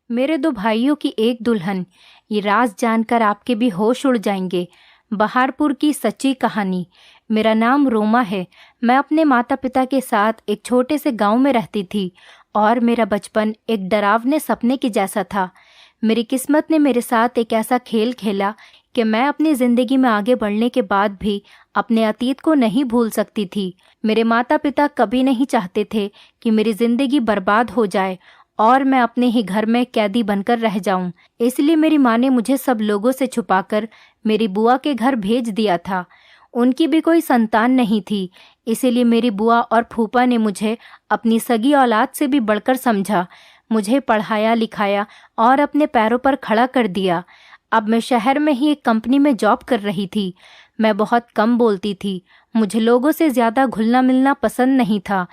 मेरे दो भाइयों की एक दुल्हन, ये राज जानकर आपके भी होश उड़ जाएंगे। बहारपुर की सच्ची कहानी। मेरा नाम रोमा है। मैं अपने माता पिता के साथ एक छोटे से गांव में रहती थी और मेरा बचपन एक डरावने सपने के जैसा था। मेरी किस्मत ने मेरे साथ एक ऐसा खेल खेला कि मैं अपनी ज़िंदगी में आगे बढ़ने के बाद भी अपने अतीत को नहीं भूल सकती थी। मेरे माता पिता कभी नहीं चाहते थे कि मेरी ज़िंदगी बर्बाद हो जाए और मैं अपने ही घर में कैदी बनकर रह जाऊं। इसलिए मेरी माँ ने मुझे सब लोगों से छुपाकर मेरी बुआ के घर भेज दिया था। उनकी भी कोई संतान नहीं थी, इसीलिए मेरी बुआ और फूफा ने मुझे अपनी सगी औलाद से भी बढ़कर समझा। मुझे पढ़ाया लिखाया और अपने पैरों पर खड़ा कर दिया। अब मैं शहर में ही एक कंपनी में जॉब कर रही थी। मैं बहुत कम बोलती थी। मुझे लोगों से ज़्यादा घुलना मिलना पसंद नहीं था।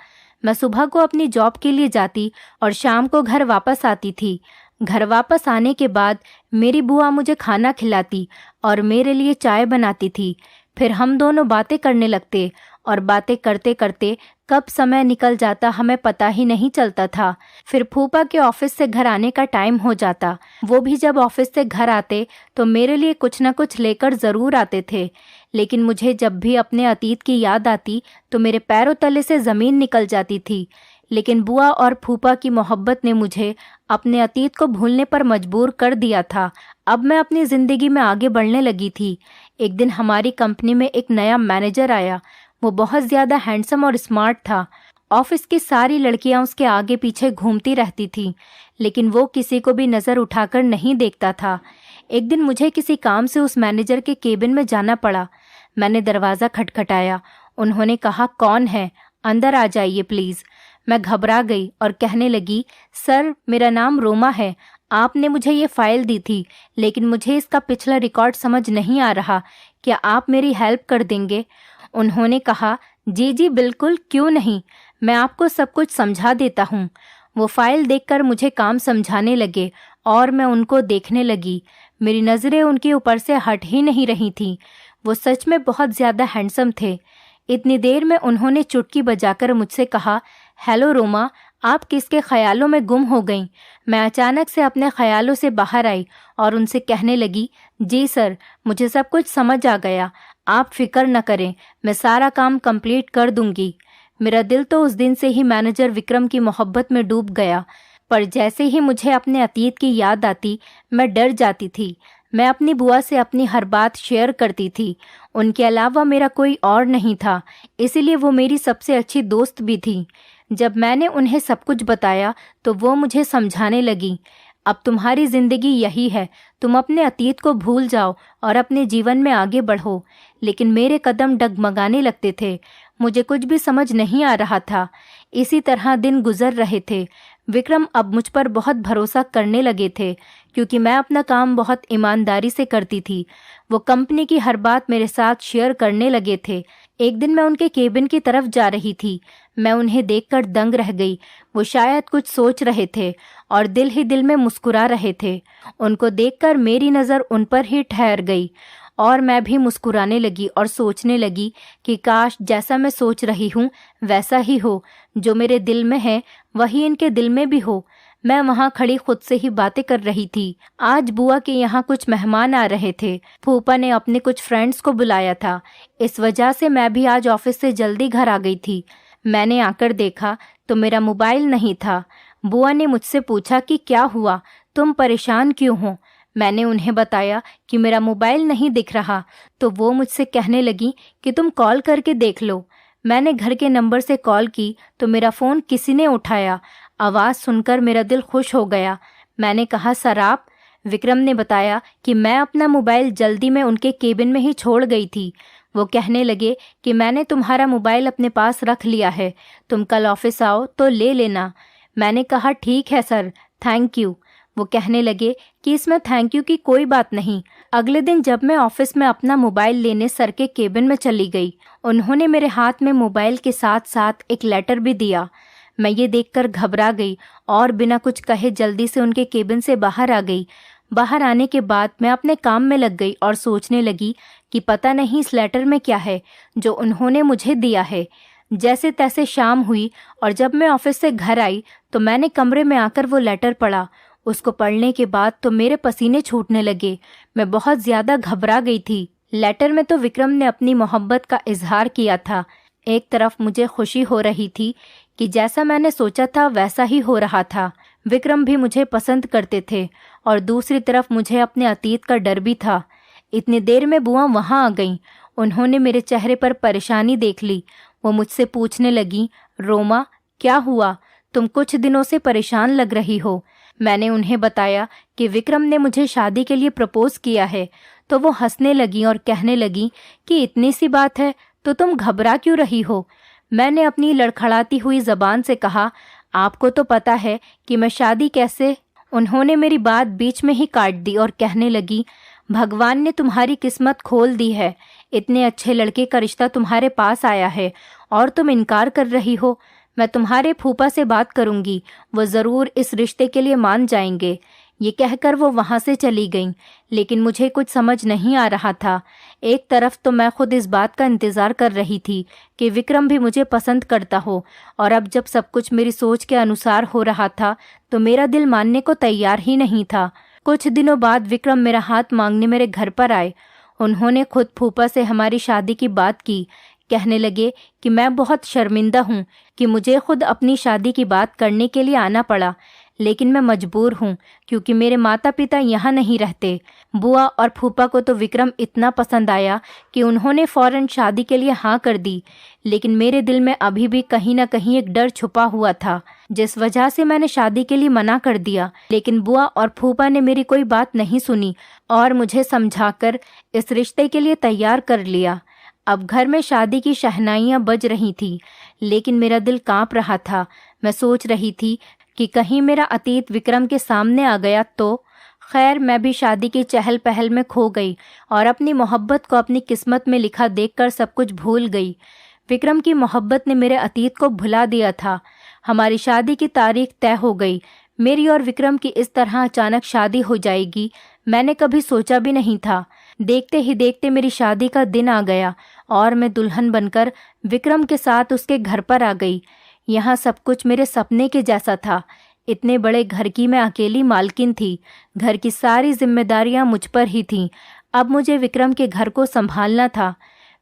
मैं सुबह को अपनी जॉब के लिए जाती और शाम को घर वापस आती थी। घर वापस आने के बाद मेरी बुआ मुझे खाना खिलाती और मेरे लिए चाय बनाती थी। फिर हम दोनों बातें करने लगते और बातें करते करते कब समय निकल जाता हमें पता ही नहीं चलता था। फिर फूफा के ऑफिस से घर आने का टाइम हो जाता। वो भी जब ऑफिस से घर आते तो मेरे लिए कुछ न कुछ लेकर ज़रूर आते थे। लेकिन मुझे जब भी अपने अतीत की याद आती तो मेरे पैरों तले से ज़मीन निकल जाती थी। लेकिन बुआ और फूफा की मोहब्बत ने मुझे अपने अतीत को भूलने पर मजबूर कर दिया था। अब मैं अपनी ज़िंदगी में आगे बढ़ने लगी थी। एक दिन हमारी कंपनी में एक नया मैनेजर आया। वो बहुत ज़्यादा हैंडसम और स्मार्ट था। ऑफिस की सारी लड़कियां उसके आगे पीछे घूमती रहती थीं, लेकिन वो किसी को भी नज़र उठाकर नहीं देखता था। एक दिन मुझे किसी काम से उस मैनेजर के केबिन में जाना पड़ा। मैंने दरवाज़ा खटखटाया। उन्होंने कहा, कौन है? अंदर आ जाइए प्लीज़। मैं घबरा गई और कहने लगी, सर मेरा नाम रोमा है। आपने मुझे ये फ़ाइल दी थी, लेकिन मुझे इसका पिछला रिकॉर्ड समझ नहीं आ रहा। क्या आप मेरी हेल्प कर देंगे? उन्होंने कहा, जी जी बिल्कुल, क्यों नहीं, मैं आपको सब कुछ समझा देता हूँ। वो फ़ाइल देखकर मुझे काम समझाने लगे और मैं उनको देखने लगी। मेरी नज़रें उनके ऊपर से हट ही नहीं रही थीं। वो सच में बहुत ज़्यादा हैंडसम थे। इतनी देर में उन्होंने चुटकी बजाकर मुझसे कहा, हेलो रोमा, आप किसके ख्यालों में गुम हो गईं? मैं अचानक से अपने ख्यालों से बाहर आई और उनसे कहने लगी, जी सर, मुझे सब कुछ समझ आ गया। आप फिक्र न करें, मैं सारा काम कंप्लीट कर दूंगी। मेरा दिल तो उस दिन से ही मैनेजर विक्रम की मोहब्बत में डूब गया, पर जैसे ही मुझे अपने अतीत की याद आती मैं डर जाती थी। मैं अपनी बुआ से अपनी हर बात शेयर करती थी। उनके अलावा मेरा कोई और नहीं था, इसीलिए वो मेरी सबसे अच्छी दोस्त भी थी। जब मैंने उन्हें सब कुछ बताया तो वो मुझे समझाने लगी, अब तुम्हारी ज़िंदगी यही है, तुम अपने अतीत को भूल जाओ और अपने जीवन में आगे बढ़ो। लेकिन मेरे कदम डगमगाने लगते थे। मुझे कुछ भी समझ नहीं आ रहा था। इसी तरह दिन गुजर रहे थे। विक्रम अब मुझ पर बहुत भरोसा करने लगे थे, क्योंकि मैं अपना काम बहुत ईमानदारी से करती थी। वो कंपनी की हर बात मेरे साथ शेयर करने लगे थे। एक दिन मैं उनके केबिन की तरफ जा रही थी। मैं उन्हें देखकर दंग रह गई। वो शायद कुछ सोच रहे थे और दिल ही दिल में मुस्कुरा रहे थे। उनको देखकर मेरी नज़र उन पर ही ठहर गई और मैं भी मुस्कुराने लगी और सोचने लगी कि काश जैसा मैं सोच रही हूँ वैसा ही हो। जो मेरे दिल में है वही इनके दिल में भी हो। मैं वहाँ खड़ी खुद से ही बातें कर रही थी। आज बुआ के यहाँ कुछ मेहमान आ रहे थे। फूफा ने अपने कुछ फ्रेंड्स को बुलाया था। इस वजह से मैं भी आज ऑफिस से जल्दी घर आ गई थी। मैंने आकर देखा तो मेरा मोबाइल नहीं था। बुआ ने मुझसे पूछा कि क्या हुआ, तुम परेशान क्यों हो? मैंने उन्हें बताया कि मेरा मोबाइल नहीं दिख रहा, तो वो मुझसे कहने लगी कि तुम कॉल करके देख लो। मैंने घर के नंबर से कॉल की तो मेरा फ़ोन किसी ने उठाया। आवाज़ सुनकर मेरा दिल खुश हो गया। मैंने कहा, सर आप? विक्रम ने बताया कि मैं अपना मोबाइल जल्दी में उनके केबिन में ही छोड़ गई थी। वो कहने लगे कि मैंने तुम्हारा मोबाइल अपने पास रख लिया है, तुम कल ऑफिस आओ तो ले लेना। मैंने कहा, ठीक है सर, थैंक यू। वो कहने लगे कि इसमें थैंक यू की कोई बात नहीं। अगले दिन जब मैं ऑफिस में अपना मोबाइल लेने सर के केबिन में चली गई, उन्होंने मेरे हाथ में मोबाइल के साथ साथ एक लेटर भी दिया। मैं ये देखकर घबरा गई और बिना कुछ कहे जल्दी से उनके केबिन से बाहर आ गई। बाहर आने के बाद मैं अपने काम में लग गई और सोचने लगी कि पता नहीं इस लेटर में क्या है जो उन्होंने मुझे दिया है। जैसे तैसे शाम हुई और जब मैं ऑफिस से घर आई तो मैंने कमरे में आकर वो लेटर पढ़ा। उसको पढ़ने के बाद तो मेरे पसीने छूटने लगे। मैं बहुत ज़्यादा घबरा गई थी। लेटर में तो विक्रम ने अपनी मोहब्बत का इजहार किया था। एक तरफ मुझे खुशी हो रही थी कि जैसा मैंने सोचा था वैसा ही हो रहा था, विक्रम भी मुझे पसंद करते थे, और दूसरी तरफ मुझे अपने अतीत का डर भी था। इतनी देर में बुआ वहाँ आ गईं। उन्होंने मेरे चेहरे पर परेशानी देख ली। वो मुझसे पूछने लगी, रोमा क्या हुआ, तुम कुछ दिनों से परेशान लग रही हो। मैंने उन्हें बताया कि विक्रम ने मुझे शादी के लिए प्रपोज किया है। तो वो हंसने लगी और कहने लगी कि इतनी सी बात है तो तुम घबरा क्यों रही हो। मैंने अपनी लड़खड़ाती हुई जबान से कहा, आपको तो पता है कि मैं शादी कैसे। उन्होंने मेरी बात बीच में ही काट दी और कहने लगी, भगवान ने तुम्हारी किस्मत खोल दी है, इतने अच्छे लड़के का रिश्ता तुम्हारे पास आया है और तुम इनकार कर रही हो। मैं तुम्हारे फूफा से बात करूंगी, वो ज़रूर इस रिश्ते के लिए मान जाएंगे। ये कहकर वो वहाँ से चली गईं। लेकिन मुझे कुछ समझ नहीं आ रहा था। एक तरफ तो मैं खुद इस बात का इंतज़ार कर रही थी कि विक्रम भी मुझे पसंद करता हो, और अब जब सब कुछ मेरी सोच के अनुसार हो रहा था तो मेरा दिल मानने को तैयार ही नहीं था। कुछ दिनों बाद विक्रम मेरा हाथ मांगने मेरे घर पर आए। उन्होंने खुद फूफा से हमारी शादी की बात की। कहने लगे कि मैं बहुत शर्मिंदा हूँ कि मुझे खुद अपनी शादी की बात करने के लिए आना पड़ा, लेकिन मैं मजबूर हूँ क्योंकि मेरे माता पिता यहाँ नहीं रहते। बुआ और फूफा को तो विक्रम इतना पसंद आया कि उन्होंने फौरन शादी के लिए हाँ कर दी। लेकिन मेरे दिल में अभी भी कहीं ना कहीं एक डर छुपा हुआ था, जिस वजह से मैंने शादी के लिए मना कर दिया। लेकिन बुआ और फूफा ने मेरी कोई बात नहीं सुनी और मुझे समझाकर इस रिश्ते के लिए तैयार कर लिया। अब घर में शादी की शहनाइयाँ बज रही थी, लेकिन मेरा दिल कांप रहा था। मैं सोच रही थी कि कहीं मेरा अतीत विक्रम के सामने आ गया तो। खैर, मैं भी शादी की चहल पहल में खो गई और अपनी मोहब्बत को अपनी किस्मत में लिखा देखकर सब कुछ भूल गई। विक्रम की मोहब्बत ने मेरे अतीत को भुला दिया था। हमारी शादी की तारीख तय हो गई। मेरी और विक्रम की इस तरह अचानक शादी हो जाएगी मैंने कभी सोचा भी नहीं था। देखते ही देखते मेरी शादी का दिन आ गया और मैं दुल्हन बनकर विक्रम के साथ उसके घर पर आ गई। यहाँ सब कुछ मेरे सपने के जैसा था। इतने बड़े घर की मैं अकेली मालकिन थी। घर की सारी जिम्मेदारियां मुझ पर ही थीं। अब मुझे विक्रम के घर को संभालना था।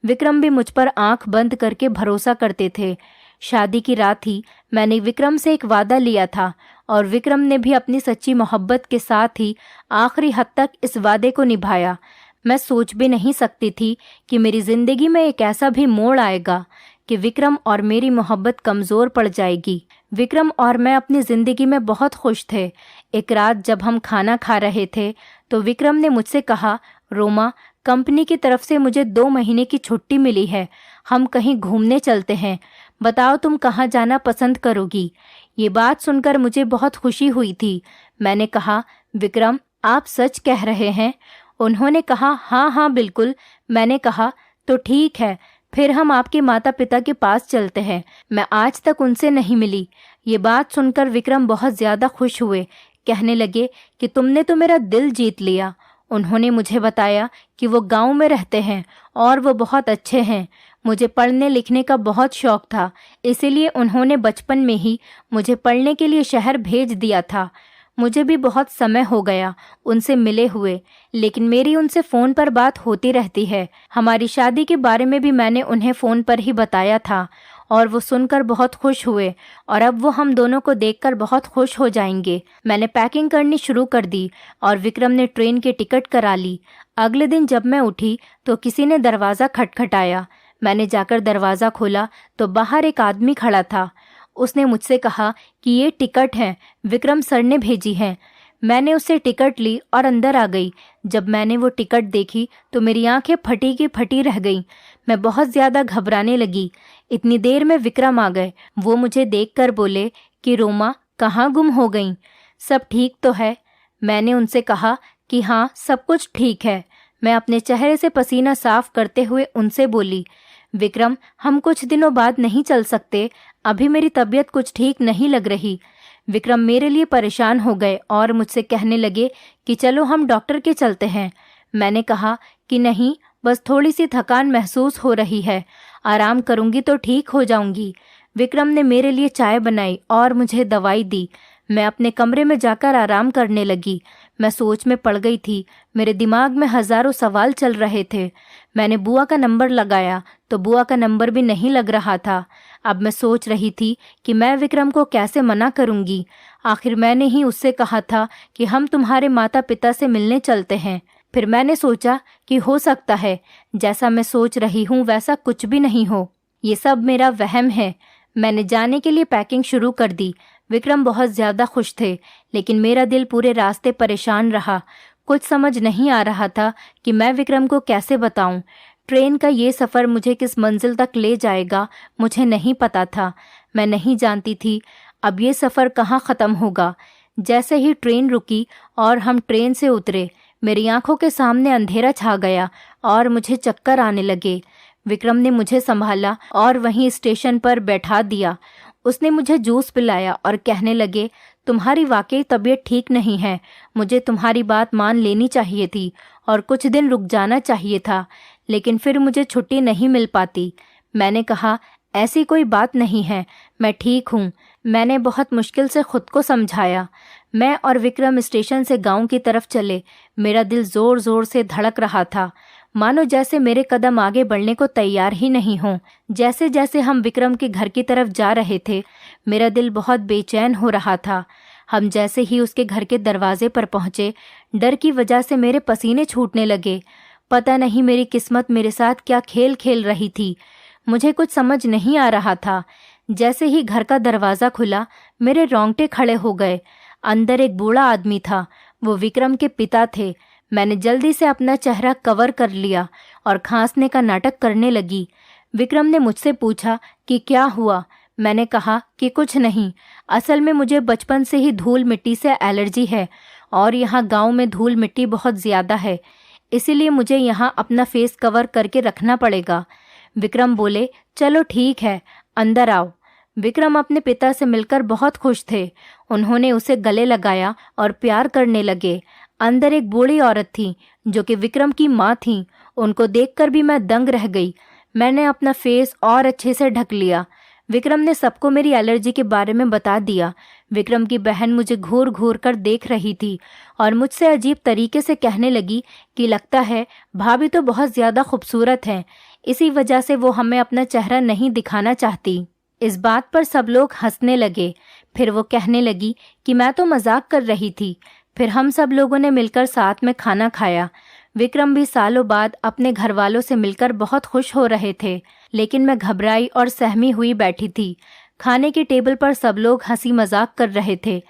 विक्रम भी मुझ पर आंख बंद करके भरोसा करते थे। शादी की रात ही मैंने विक्रम से एक वादा लिया था और विक्रम ने भी अपनी सच्ची मोहब्बत के साथ ही आखिरी हद तक इस वादे को निभाया। मैं सोच भी नहीं सकती थी कि मेरी जिंदगी में एक ऐसा भी मोड़ आएगा कि विक्रम और मेरी मोहब्बत कमज़ोर पड़ जाएगी। विक्रम और मैं अपनी ज़िंदगी में बहुत खुश थे। एक रात जब हम खाना खा रहे थे तो विक्रम ने मुझसे कहा, रोमा, कंपनी की तरफ से मुझे 2 महीने की छुट्टी मिली है। हम कहीं घूमने चलते हैं। बताओ तुम कहाँ जाना पसंद करोगी। ये बात सुनकर मुझे बहुत खुशी हुई थी। मैंने कहा, विक्रम, आप सच कह रहे हैं? उन्होंने कहा, हाँ हाँ बिल्कुल। मैंने कहा, तो ठीक है, फिर हम आपके माता पिता के पास चलते हैं। मैं आज तक उनसे नहीं मिली। ये बात सुनकर विक्रम बहुत ज़्यादा खुश हुए। कहने लगे कि तुमने तो मेरा दिल जीत लिया। उन्होंने मुझे बताया कि वो गांव में रहते हैं और वो बहुत अच्छे हैं। मुझे पढ़ने लिखने का बहुत शौक था, इसीलिए उन्होंने बचपन में ही मुझे पढ़ने के लिए शहर भेज दिया था। मुझे भी बहुत समय हो गया उनसे मिले हुए, लेकिन मेरी उनसे फ़ोन पर बात होती रहती है। हमारी शादी के बारे में भी मैंने उन्हें फ़ोन पर ही बताया था और वो सुनकर बहुत खुश हुए और अब वो हम दोनों को देखकर बहुत खुश हो जाएंगे। मैंने पैकिंग करनी शुरू कर दी और विक्रम ने ट्रेन की टिकट करा ली। अगले दिन जब मैं उठी तो किसी ने दरवाज़ा खटखटाया। मैंने जाकर दरवाज़ा खोला तो बाहर एक आदमी खड़ा था। उसने मुझसे कहा कि ये टिकट है, विक्रम सर ने भेजी है। मैंने उससे टिकट ली और अंदर आ गई। जब मैंने वो टिकट देखी तो मेरी आंखें फटी की फटी रह गईं। मैं बहुत ज़्यादा घबराने लगी। इतनी देर में विक्रम आ गए। वो मुझे देखकर बोले कि रोमा, कहाँ गुम हो गईं? सब ठीक तो है? मैंने उनसे कहा कि हाँ, सब कुछ ठीक है। मैं अपने चेहरे से पसीना साफ करते हुए उनसे बोली, विक्रम, हम कुछ दिनों बाद नहीं चल सकते, अभी मेरी तबीयत कुछ ठीक नहीं लग रही। विक्रम मेरे लिए परेशान हो गए और मुझसे कहने लगे कि चलो हम डॉक्टर के चलते हैं। मैंने कहा कि नहीं, बस थोड़ी सी थकान महसूस हो रही है, आराम करूंगी तो ठीक हो जाऊंगी। विक्रम ने मेरे लिए चाय बनाई और मुझे दवाई दी। मैं अपने कमरे में जाकर आराम करने लगी। मैं सोच में पड़ गई थी। मेरे दिमाग में हजारों सवाल चल रहे थे। मैंने बुआ का नंबर लगाया तो बुआ का नंबर भी नहीं लग रहा था। अब मैं सोच रही थी कि मैं विक्रम को कैसे मना करूंगी। आखिर मैंने ही उससे कहा था कि हम तुम्हारे माता पिता से मिलने चलते हैं। फिर मैंने सोचा कि हो सकता है जैसा मैं सोच रही हूँ वैसा कुछ भी नहीं हो, ये सब मेरा वहम है। मैंने जाने के लिए पैकिंग शुरू कर दी। विक्रम बहुत ज़्यादा खुश थे, लेकिन मेरा दिल पूरे रास्ते परेशान रहा। कुछ समझ नहीं आ रहा था कि मैं विक्रम को कैसे बताऊं। ट्रेन का ये सफ़र मुझे किस मंजिल तक ले जाएगा मुझे नहीं पता था। मैं नहीं जानती थी अब ये सफ़र कहाँ ख़त्म होगा। जैसे ही ट्रेन रुकी और हम ट्रेन से उतरे, मेरी आंखों के सामने अंधेरा छा गया और मुझे चक्कर आने लगे। विक्रम ने मुझे संभाला और वहीं स्टेशन पर बैठा दिया। उसने मुझे जूस पिलाया और कहने लगे, तुम्हारी वाकई तबीयत ठीक नहीं है। मुझे तुम्हारी बात मान लेनी चाहिए थी और कुछ दिन रुक जाना चाहिए था, लेकिन फिर मुझे छुट्टी नहीं मिल पाती। मैंने कहा, ऐसी कोई बात नहीं है, मैं ठीक हूँ। मैंने बहुत मुश्किल से खुद को समझाया। मैं और विक्रम स्टेशन से गांव की तरफ चले। मेरा दिल जोर जोर से धड़क रहा था, मानो जैसे मेरे कदम आगे बढ़ने को तैयार ही नहीं हों। जैसे जैसे हम विक्रम के घर की तरफ जा रहे थे, मेरा दिल बहुत बेचैन हो रहा था। हम जैसे ही उसके घर के दरवाजे पर पहुंचे, डर की वजह से मेरे पसीने छूटने लगे। पता नहीं मेरी किस्मत मेरे साथ क्या खेल खेल रही थी। मुझे कुछ समझ नहीं आ रहा था। जैसे ही घर का दरवाज़ा खुला, मेरे रोंगटे खड़े हो गए। अंदर एक बूढ़ा आदमी था। वो विक्रम के पिता थे। मैंने जल्दी से अपना चेहरा कवर कर लिया और खांसने का नाटक करने लगी। विक्रम ने मुझसे पूछा कि क्या हुआ। मैंने कहा कि कुछ नहीं, असल में मुझे बचपन से ही धूल मिट्टी से एलर्जी है और यहाँ गांव में धूल मिट्टी बहुत ज़्यादा है, इसीलिए मुझे यहाँ अपना फेस कवर करके रखना पड़ेगा। विक्रम बोले, चलो ठीक है, अंदर आओ। विक्रम अपने पिता से मिलकर बहुत खुश थे। उन्होंने उसे गले लगाया और प्यार करने लगे। अंदर एक बूढ़ी औरत थी जो कि विक्रम की माँ थी। उनको देखकर भी मैं दंग रह गई। मैंने अपना फेस और अच्छे से ढक लिया। विक्रम ने सबको मेरी एलर्जी के बारे में बता दिया। विक्रम की बहन मुझे घूर घूर कर देख रही थी और मुझसे अजीब तरीके से कहने लगी कि लगता है भाभी तो बहुत ज़्यादा खूबसूरत हैं, इसी वजह से वो हमें अपना चेहरा नहीं दिखाना चाहती। इस बात पर सब लोग हंसने लगे। फिर वो कहने लगी कि मैं तो मजाक कर रही थी। फिर हम सब लोगों ने मिलकर साथ में खाना खाया। विक्रम भी सालों बाद अपने घर वालों से मिलकर बहुत खुश हो रहे थे, लेकिन मैं घबराई और सहमी हुई बैठी थी। खाने की टेबल पर सब लोग हंसी मजाक कर रहे थे।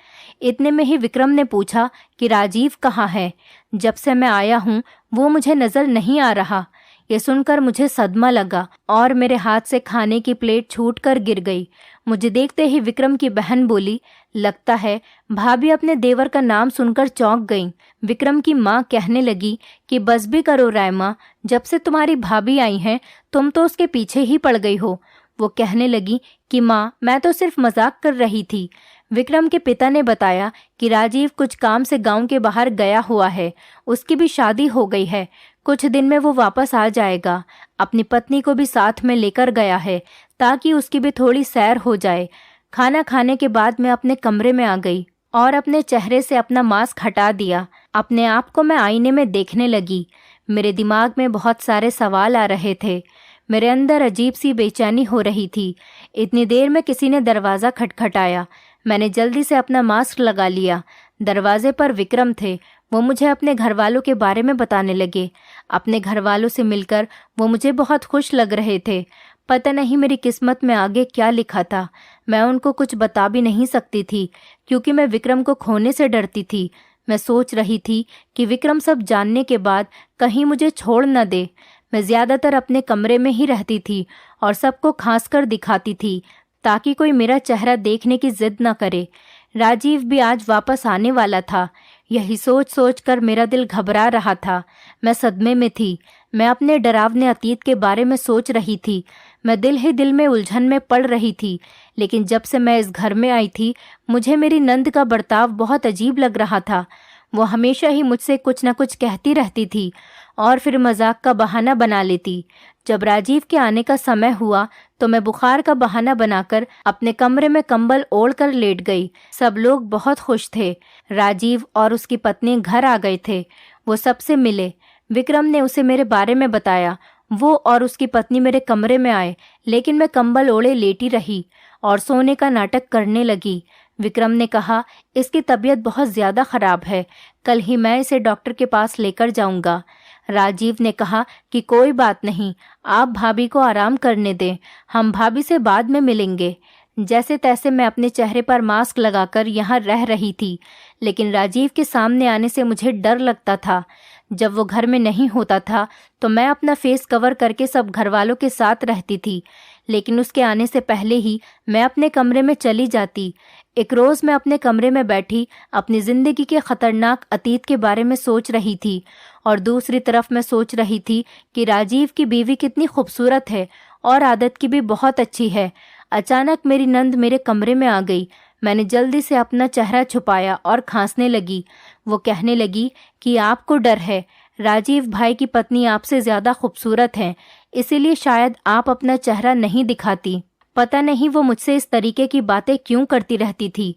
इतने में ही विक्रम ने पूछा कि राजीव कहाँ है। जब से मैं आया हूँ वो मुझे नजर नहीं आ रहा। ये सुनकर मुझे सदमा लगा और मेरे हाथ से खाने की प्लेट छूटकर गिर गई। मुझे देखते ही विक्रम की बहन बोली, लगता है भाभी अपने देवर का नाम सुनकर चौंक गईं। विक्रम की माँ कहने लगी कि बस भी करो रायमा, जब से तुम्हारी भाभी आई हैं तुम तो उसके पीछे ही पड़ गई हो। वो कहने लगी कि माँ, मैं तो सिर्फ मजाक कर रही थी। विक्रम के पिता ने बताया कि राजीव कुछ काम से गांव के बाहर गया हुआ है, उसकी भी शादी हो गई है, कुछ दिन में वो वापस आ जाएगा। अपनी पत्नी को भी साथ में लेकर गया है ताकि उसकी भी थोड़ी सैर हो जाए। खाना खाने के बाद मैं अपने कमरे में आ गई और अपने चेहरे से अपना मास्क हटा दिया। अपने आप को मैं आईने में देखने लगी। मेरे दिमाग में बहुत सारे सवाल आ रहे थे। मेरे अंदर अजीब सी बेचैनी हो रही थी। इतनी देर में किसी ने दरवाज़ा खटखटाया। मैंने जल्दी से अपना मास्क लगा लिया। दरवाजे पर विक्रम थे। वो मुझे अपने घर वालों के बारे में बताने लगे। अपने घर वालों से मिलकर वो मुझे बहुत खुश लग रहे थे। पता नहीं मेरी किस्मत में आगे क्या लिखा था। मैं उनको कुछ बता भी नहीं सकती थी क्योंकि मैं विक्रम को खोने से डरती थी। मैं सोच रही थी कि विक्रम सब जानने के बाद कहीं मुझे छोड़ न दे। मैं ज़्यादातर अपने कमरे में ही रहती थी और सबको खांस कर दिखाती थी ताकि कोई मेरा चेहरा देखने की जिद न करे। राजीव भी आज वापस आने वाला था। यही सोच सोच कर मेरा दिल घबरा रहा था। मैं सदमे में थी। मैं अपने डरावने अतीत के बारे में सोच रही थी। मैं दिल ही दिल में उलझन में पड़ रही थी। लेकिन जब से मैं इस घर में आई थी मुझे मेरी नंद का बर्ताव बहुत अजीब लग रहा था। वो हमेशा ही मुझसे कुछ न कुछ कहती रहती थी और फिर मजाक का बहाना बना लेती। जब राजीव के आने का समय हुआ तो मैं बुखार का बहाना बनाकर अपने कमरे में कंबल ओढ़ कर लेट गई। सब लोग बहुत खुश थे। राजीव और उसकी पत्नी घर आ गए थे। वो सबसे मिले। विक्रम ने उसे मेरे बारे में बताया। वो और उसकी पत्नी मेरे कमरे में आए, लेकिन मैं कंबल ओढ़े लेटी रही और सोने का नाटक करने लगी। विक्रम ने कहा, इसकी तबीयत बहुत ज़्यादा ख़राब है, कल ही मैं इसे डॉक्टर के पास लेकर जाऊंगा। राजीव ने कहा कि कोई बात नहीं, आप भाभी को आराम करने दें, हम भाभी से बाद में मिलेंगे। जैसे तैसे मैं अपने चेहरे पर मास्क लगाकर यहाँ रह रही थी, लेकिन राजीव के सामने आने से मुझे डर लगता था। जब वो घर में नहीं होता था तो मैं अपना फेस कवर करके सब घर वालों के साथ रहती थी, लेकिन उसके आने से पहले ही मैं अपने कमरे में चली जाती। एक रोज़ मैं अपने कमरे में बैठी अपनी ज़िंदगी के ख़तरनाक अतीत के बारे में सोच रही थी और दूसरी तरफ मैं सोच रही थी कि राजीव की बीवी कितनी खूबसूरत है और आदत की भी बहुत अच्छी है। अचानक मेरी नंद मेरे कमरे में आ गई। मैंने जल्दी से अपना चेहरा छुपाया और खांसने लगी। वो कहने लगी कि आपको डर है, राजीव भाई की पत्नी आपसे ज़्यादा खूबसूरत है, इसीलिए शायद आप अपना चेहरा नहीं दिखाती। पता नहीं वो मुझसे इस तरीके की बातें क्यों करती रहती थी।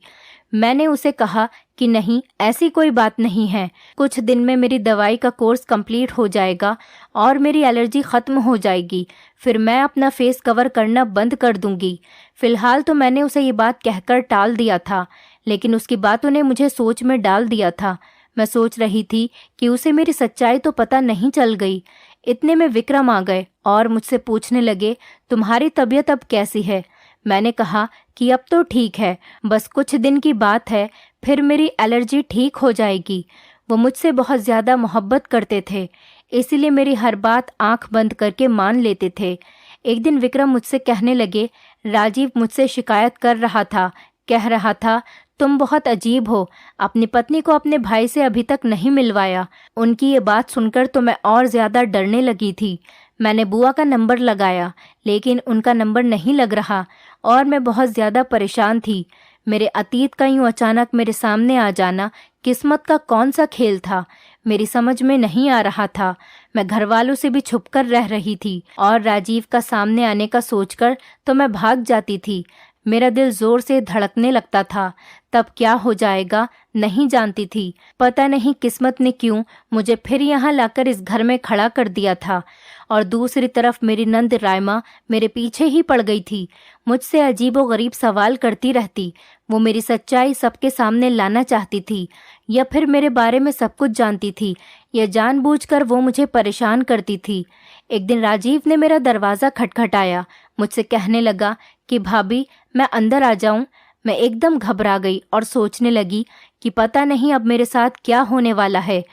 मैंने उसे कहा कि नहीं, ऐसी कोई बात नहीं है, कुछ दिन में मेरी दवाई का कोर्स कंप्लीट हो जाएगा और मेरी एलर्जी ख़त्म हो जाएगी, फिर मैं अपना फेस कवर करना बंद कर दूंगी। फ़िलहाल तो मैंने उसे ये बात कहकर टाल दिया था, लेकिन उसकी बातों ने मुझे सोच में डाल दिया था। मैं सोच रही थी कि उसे मेरी सच्चाई तो पता नहीं चल गई। इतने में विक्रम आ गए और मुझसे पूछने लगे, तुम्हारी तबीयत अब कैसी है? मैंने कहा कि अब तो ठीक है, बस कुछ दिन की बात है, फिर मेरी एलर्जी ठीक हो जाएगी। वो मुझसे बहुत ज़्यादा मोहब्बत करते थे, इसीलिए मेरी हर बात आंख बंद करके मान लेते थे। एक दिन विक्रम मुझसे कहने लगे, राजीव मुझसे शिकायत कर रहा था, कह रहा था तुम बहुत अजीब हो, अपनी पत्नी को अपने भाई से अभी तक नहीं मिलवाया। उनकी ये बात सुनकर तो मैं और ज़्यादा डरने लगी थी। मैंने बुआ का नंबर लगाया, लेकिन उनका नंबर नहीं लग रहा और मैं बहुत ज़्यादा परेशान थी। मेरे अतीत का यूँ अचानक मेरे सामने आ जाना किस्मत का कौन सा खेल था, मेरी समझ में नहीं आ रहा था। मैं घर वालों से भी छुपकर रह रही थी और राजीव का सामने आने का सोचकर तो मैं भाग जाती थी। मेरा दिल जोर से धड़कने लगता था। तब क्या हो जाएगा नहीं जानती थी। पता नहीं किस्मत ने क्यों मुझे फिर यहाँ लाकर इस घर में खड़ा कर दिया था। और दूसरी तरफ मेरी नंद रायमा मेरे पीछे ही पड़ गई थी, मुझसे अजीबोगरीब सवाल करती रहती। वो मेरी सच्चाई सबके सामने लाना चाहती थी, या फिर मेरे बारे में सब कुछ जानती थी, या जानबूझकर वो मुझे परेशान करती थी। एक दिन राजीव ने मेरा दरवाज़ा खटखटाया, मुझसे कहने लगा कि भाभी मैं अंदर आ जाऊं। मैं एकदम घबरा गई और सोचने लगी कि पता नहीं अब मेरे साथ क्या होने वाला है।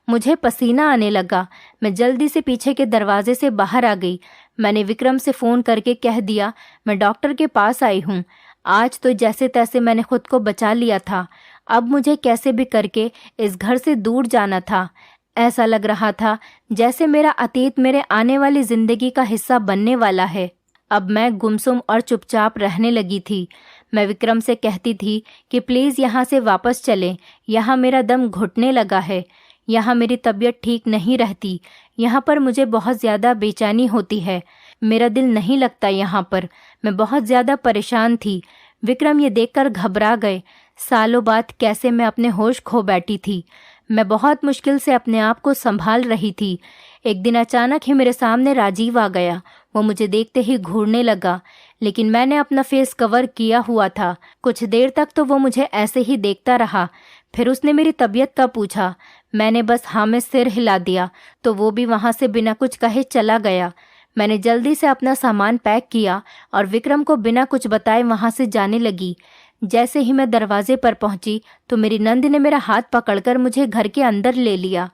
मुझे पसीना आने लगा। मैं जल्दी से पीछे के दरवाजे से बाहर आ गई। मैंने विक्रम से फ़ोन करके कह दिया, मैं डॉक्टर के पास आई हूँ। आज तो जैसे तैसे मैंने खुद को बचा लिया था, अब मुझे कैसे भी करके इस घर से दूर जाना था। ऐसा लग रहा था जैसे मेरा अतीत मेरे आने वाली ज़िंदगी का हिस्सा बनने वाला है। अब मैं गुमसुम और चुपचाप रहने लगी थी। मैं विक्रम से कहती थी कि प्लीज़ यहाँ से वापस चलें, यहाँ मेरा दम घुटने लगा है, यहाँ मेरी तबीयत ठीक नहीं रहती, यहाँ पर मुझे बहुत ज़्यादा बेचैनी होती है, मेरा दिल नहीं लगता यहाँ पर। मैं बहुत ज़्यादा परेशान थी। विक्रम ये देखकर घबरा गए। सालों बाद कैसे मैं अपने होश खो बैठी थी। मैं बहुत मुश्किल से अपने आप को संभाल रही थी। एक दिन अचानक ही मेरे सामने राजीव आ गया। वो मुझे देखते ही घूरने लगा, लेकिन मैंने अपना फेस कवर किया हुआ था। कुछ देर तक तो वो मुझे ऐसे ही देखता रहा। फिर उसने मेरी तबीयत का पूछा। मैंने बस हाँ में सिर हिला दिया, तो वो भी वहाँ से बिना कुछ कहे चला गया। मैंने जल्दी से अपना सामान पैक किया और विक्रम को बिना कुछ बताए वहाँ से जाने लगी। जैसे ही मैं दरवाजे पर पहुंची तो मेरी नंद ने मेरा हाथ पकड़कर मुझे घर के अंदर ले लिया।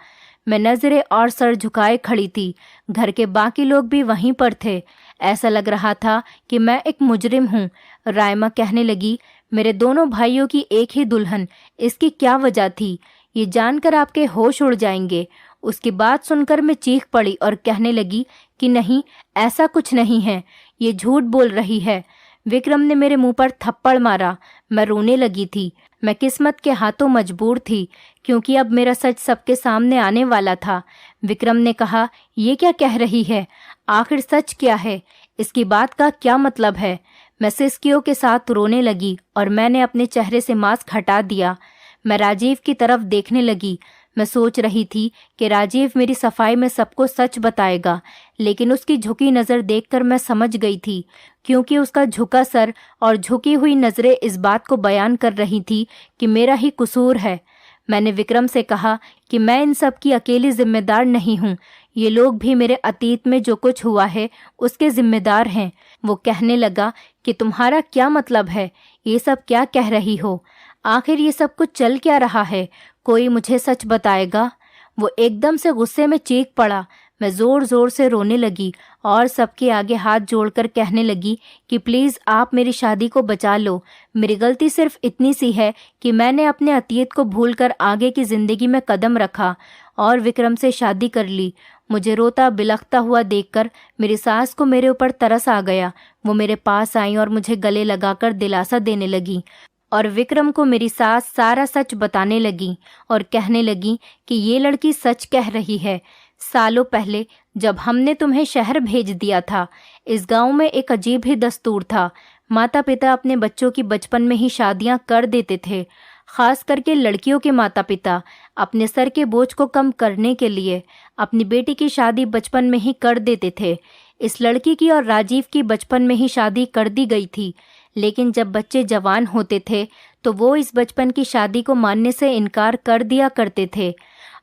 मैं नजरें और सर झुकाए खड़ी थी। घर के बाकी लोग भी वहीं पर थे। ऐसा लग रहा था कि मैं एक मुजरिम हूँ। रायमा कहने लगी, मेरे दोनों भाइयों की एक ही दुल्हन, इसकी क्या वजह थी? ये जानकर आपके होश उड़ जाएंगे। उसकी बात सुनकर मैं चीख पड़ी और कहने लगी कि नहीं, ऐसा कुछ नहीं है, ये झूठ बोल रही है। विक्रम ने मेरे मुंह पर थप्पड़ मारा। मैं रोने लगी थी। मैं किस्मत के हाथों मजबूर थी, क्योंकि अब मेरा सच सबके सामने आने वाला था। विक्रम ने कहा, ये क्या कह रही है? आखिर सच क्या है? इसकी बात का क्या मतलब है? मैं सिसकियों के साथ रोने लगी और मैंने अपने चेहरे से मास्क हटा दिया। मैं राजीव की तरफ देखने लगी। मैं सोच रही थी कि राजीव मेरी सफाई में सबको सच बताएगा, लेकिन उसकी झुकी नज़र देखकर मैं समझ गई थी, क्योंकि उसका झुका सर और झुकी हुई नज़रें इस बात को बयान कर रही थी कि मेरा ही कसूर है। मैंने विक्रम से कहा कि मैं इन सब की अकेली जिम्मेदार नहीं हूँ। ये लोग भी मेरे अतीत में जो कुछ हुआ है उसके जिम्मेदार हैं। वो कहने लगा कि तुम्हारा क्या मतलब है? ये सब क्या कह रही हो? आखिर ये सब कुछ चल क्या रहा है? कोई मुझे सच बताएगा? वो एकदम से गुस्से में चीख पड़ा। मैं जोर जोर से रोने लगी और सबके आगे हाथ जोड़कर कहने लगी कि प्लीज़ आप मेरी शादी को बचा लो। मेरी गलती सिर्फ इतनी सी है कि मैंने अपने अतीत को भूलकर आगे की ज़िंदगी में कदम रखा और विक्रम से शादी कर ली। मुझे रोता बिलखता हुआ देखकर मेरी सास को मेरे ऊपर तरस आ गया। वो मेरे पास आई और मुझे गले लगाकर दिलासा देने लगी और विक्रम को मेरी सास सारा सच बताने लगी और कहने लगी कि ये लड़की सच कह रही है। सालों पहले जब हमने तुम्हें शहर भेज दिया था, इस गांव में एक अजीब ही दस्तूर था। माता पिता अपने बच्चों की बचपन में ही शादियां कर देते थे। खास करके लड़कियों के माता पिता अपने सर के बोझ को कम करने के लिए अपनी बेटी की शादी बचपन में ही कर देते थे। इस लड़की की और राजीव की बचपन में ही शादी कर दी गई थी, लेकिन जब बच्चे जवान होते थे तो वो इस बचपन की शादी को मानने से इनकार कर दिया करते थे।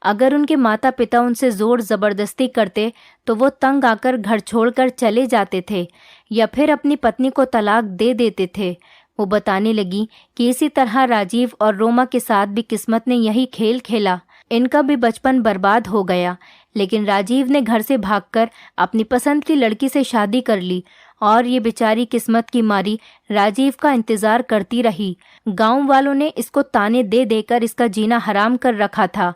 अगर उनके माता पिता उनसे जोर ज़बरदस्ती करते तो वो तंग आकर घर छोड़कर चले जाते थे या फिर अपनी पत्नी को तलाक दे देते थे। वो बताने लगी कि इसी तरह राजीव और रोमा के साथ भी किस्मत ने यही खेल खेला। इनका भी बचपन बर्बाद हो गया, लेकिन राजीव ने घर से भागकर अपनी पसंद की लड़की से शादी कर ली और ये बेचारी किस्मत की मारी राजीव का इंतजार करती रही। गांव वालों ने इसको ताने दे देकर इसका जीना हराम कर रखा था।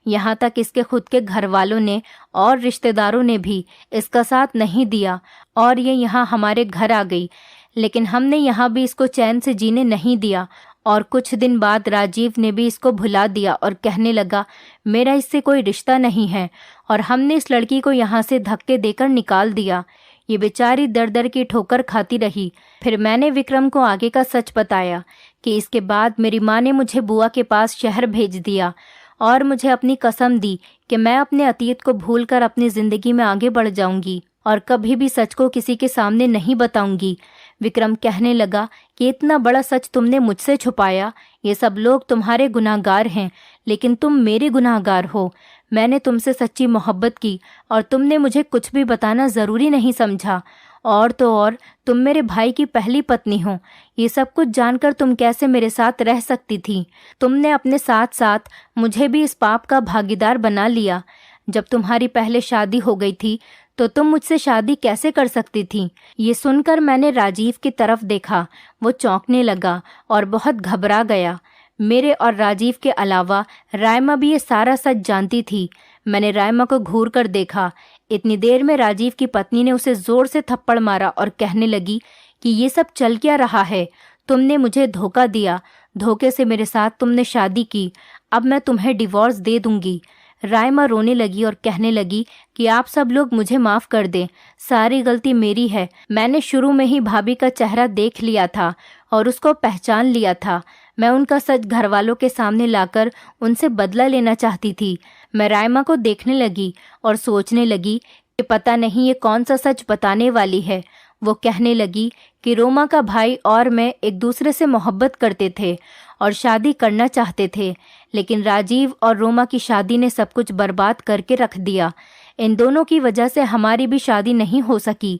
यहाँ तक इसके खुद के घर वालों ने और रिश्तेदारों ने भी इसका साथ नहीं दिया और ये यहाँ हमारे घर आ गई, लेकिन हमने यहाँ भी इसको चैन से जीने नहीं दिया। और कुछ दिन बाद राजीव ने भी इसको भुला दिया और कहने लगा, मेरा इससे कोई रिश्ता नहीं है, और हमने इस लड़की को यहाँ से धक्के देकर निकाल दिया। ये बेचारी दर दर की ठोकर खाती रही। फिर मैंने विक्रम को आगे का सच बताया कि इसके बाद मेरी माँ ने मुझे बुआ के पास शहर भेज दिया और मुझे अपनी कसम दी कि मैं अपने अतीत को भूलकर अपनी ज़िंदगी में आगे बढ़ जाऊंगी और कभी भी सच को किसी के सामने नहीं बताऊंगी। विक्रम कहने लगा कि इतना बड़ा सच तुमने मुझसे छुपाया। ये सब लोग तुम्हारे गुनाहगार हैं, लेकिन तुम मेरे गुनाहगार हो। मैंने तुमसे सच्ची मोहब्बत की और तुमने मुझे कुछ भी बताना ज़रूरी नहीं समझा। और तो और तुम मेरे भाई की पहली पत्नी हो। ये सब कुछ जानकर तुम कैसे मेरे साथ रह सकती थी? तुमने अपने साथ साथ मुझे भी इस पाप का भागीदार बना लिया। जब तुम्हारी पहले शादी हो गई थी तो तुम मुझसे शादी कैसे कर सकती थी? ये सुनकर मैंने राजीव की तरफ देखा। वो चौंकने लगा और बहुत घबरा गया। मेरे और राजीव के अलावा रायमा भी ये सारा सच जानती थी। मैंने रायमा को घूर कर देखा। इतनी देर में राजीव की पत्नी ने उसे जोर से थप्पड़ मारा और कहने लगी कि ये सब चल क्या रहा है? तुमने मुझे धोखा दिया। धोखे से मेरे साथ तुमने शादी की। अब मैं तुम्हें डिवोर्स दे दूंगी। रायमा रोने लगी और कहने लगी कि आप सब लोग मुझे माफ़ कर दें। सारी गलती मेरी है। मैंने शुरू में ही भाभी का चेहरा देख लिया था और उसको पहचान लिया था। मैं उनका सच घर वालों के सामने लाकर उनसे बदला लेना चाहती थी। मैं रायमा को देखने लगी और सोचने लगी कि पता नहीं ये कौन सा सच बताने वाली है। वो कहने लगी कि रोमा का भाई और मैं एक दूसरे से मोहब्बत करते थे और शादी करना चाहते थे, लेकिन राजीव और रोमा की शादी ने सब कुछ बर्बाद करके रख दिया। इन दोनों की वजह से हमारी भी शादी नहीं हो सकी।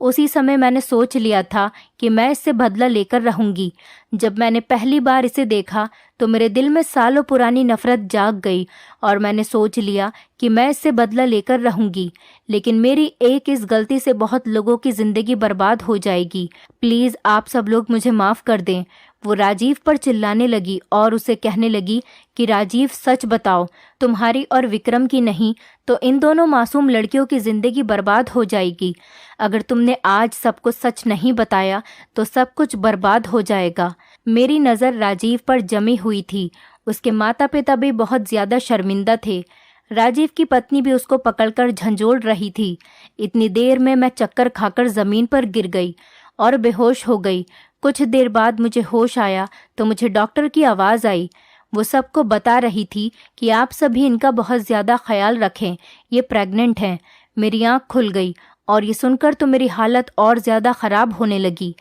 उसी समय मैंने सोच लिया था कि मैं इससे बदला लेकर रहूंगी। जब मैंने पहली बार इसे देखा तो मेरे दिल में सालों पुरानी नफरत जाग गई और मैंने सोच लिया कि मैं इससे बदला लेकर रहूंगी, लेकिन मेरी एक इस गलती से बहुत लोगों की ज़िंदगी बर्बाद हो जाएगी। प्लीज़ आप सब लोग मुझे माफ़ कर दें। वो राजीव पर चिल्लाने लगी और उसे कहने लगी कि राजीव सच बताओ, तुम्हारी और विक्रम की नहीं तो इन दोनों मासूम लड़कियों की जिंदगी बर्बाद हो जाएगी। अगर तुमने आज सब कुछ सच नहीं बताया तो सब कुछ बर्बाद हो जाएगा। मेरी नज़र राजीव पर जमी हुई थी। उसके माता पिता भी बहुत ज़्यादा शर्मिंदा थे। राजीव की पत्नी भी उसको पकड़कर झंझोड़ रही थी। इतनी देर में मैं चक्कर खाकर ज़मीन पर गिर गई और बेहोश हो गई। कुछ देर बाद मुझे होश आया तो मुझे डॉक्टर की आवाज़ आई। वो सबको बता रही थी कि आप सभी इनका बहुत ज़्यादा ख्याल रखें, ये प्रेग्नेंट हैं। मेरी आँख खुल गई और ये सुनकर तो मेरी हालत और ज़्यादा ख़राब होने लगी।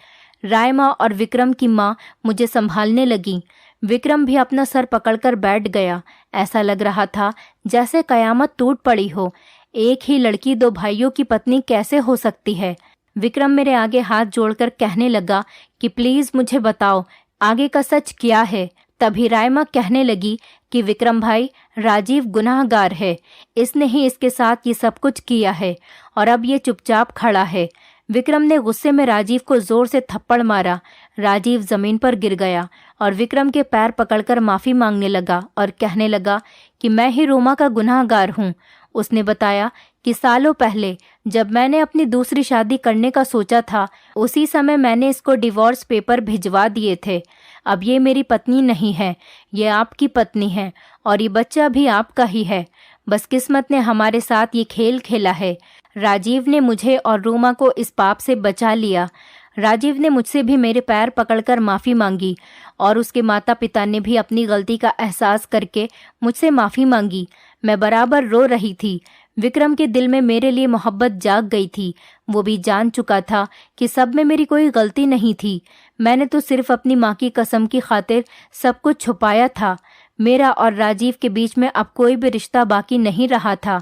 रायमा और विक्रम की माँ मुझे संभालने लगी। विक्रम भी अपना सर पकड़कर बैठ गया। ऐसा लग रहा था जैसे कयामत टूट पड़ी हो। एक ही लड़की दो भाइयों की पत्नी कैसे हो सकती है। विक्रम मेरे आगे हाथ जोड़कर कहने लगा कि प्लीज़ मुझे बताओ आगे का सच क्या है। तभी रायमा कहने लगी कि विक्रम भाई, राजीव गुनाहगार है, इसने ही इसके साथ ये सब कुछ किया है और अब ये चुपचाप खड़ा है। विक्रम ने गुस्से में राजीव को जोर से थप्पड़ मारा। राजीव जमीन पर गिर गया और विक्रम के पैर पकड़कर माफ़ी मांगने लगा और कहने लगा कि मैं ही रोमा का गुनाहगार हूँ। उसने बताया कि सालों पहले जब मैंने अपनी दूसरी शादी करने का सोचा था, उसी समय मैंने इसको डिवोर्स पेपर भिजवा दिए थे। अब ये मेरी पत्नी नहीं है, ये आपकी पत्नी है और ये बच्चा भी आपका ही है। बस किस्मत ने हमारे साथ ये खेल खेला है। राजीव ने मुझे और रोमा को इस पाप से बचा लिया। राजीव ने मुझसे भी मेरे पैर पकड़कर माफ़ी मांगी और उसके माता पिता ने भी अपनी गलती का एहसास करके मुझसे माफ़ी मांगी। मैं बराबर रो रही थी। विक्रम के दिल में मेरे लिए मोहब्बत जाग गई थी। वो भी जान चुका था कि सब में मेरी कोई गलती नहीं थी। मैंने तो सिर्फ अपनी माँ की कसम की खातिर सब कुछ छुपाया था। मेरा और राजीव के बीच में अब कोई भी रिश्ता बाकी नहीं रहा था।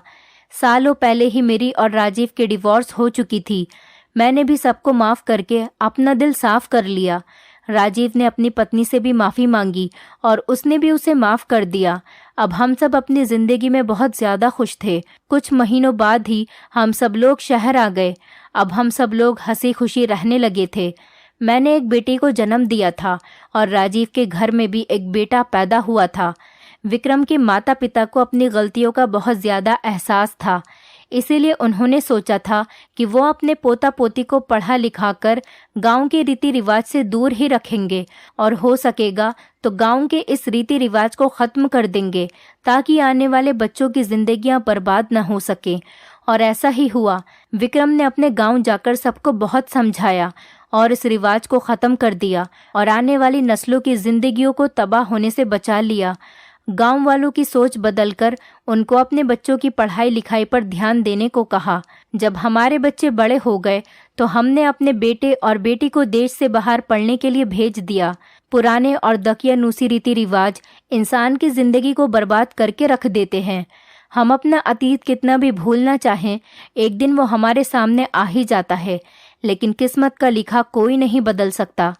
सालों पहले ही मेरी और राजीव की डिवोर्स हो चुकी थी। मैंने भी सबको माफ़ करके अपना दिल साफ कर लिया। राजीव ने अपनी पत्नी से भी माफ़ी मांगी और उसने भी उसे माफ़ कर दिया। अब हम सब अपनी ज़िंदगी में बहुत ज़्यादा खुश थे। कुछ महीनों बाद ही हम सब लोग शहर आ गए। अब हम सब लोग हंसी खुशी रहने लगे थे। मैंने एक बेटी को जन्म दिया था और राजीव के घर में भी एक बेटा पैदा हुआ था। विक्रम के माता पिता को अपनी गलतियों का बहुत ज़्यादा एहसास था, इसीलिए उन्होंने सोचा था कि वो अपने पोता पोती को पढ़ा लिखा कर गाँव के रीति रिवाज से दूर ही रखेंगे और हो सकेगा तो गाँव के इस रीति रिवाज को ख़त्म कर देंगे ताकि आने वाले बच्चों की जिंदगियां बर्बाद न हो सके। और ऐसा ही हुआ। विक्रम ने अपने गांव जाकर सबको बहुत समझाया और इस रिवाज को ख़त्म कर दिया और आने वाली नस्लों की जिंदगियों को तबाह होने से बचा लिया। गांव वालों की सोच बदलकर उनको अपने बच्चों की पढ़ाई लिखाई पर ध्यान देने को कहा। जब हमारे बच्चे बड़े हो गए तो हमने अपने बेटे और बेटी को देश से बाहर पढ़ने के लिए भेज दिया। पुराने और दकियानूसी रीति रिवाज इंसान की जिंदगी को बर्बाद करके रख देते हैं। हम अपना अतीत कितना भी भूलना चाहें, एक दिन वो हमारे सामने आ ही जाता है, लेकिन किस्मत का लिखा कोई नहीं बदल सकता।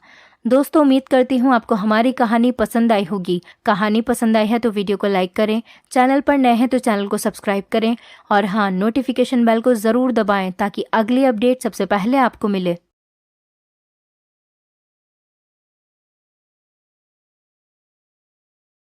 दोस्तों, उम्मीद करती हूँ आपको हमारी कहानी पसंद आई होगी। कहानी पसंद आई है तो वीडियो को लाइक करें, चैनल पर नए हैं तो चैनल को सब्सक्राइब करें और हाँ, नोटिफिकेशन बेल को ज़रूर दबाएं ताकि अगली अपडेट सबसे पहले आपको मिले।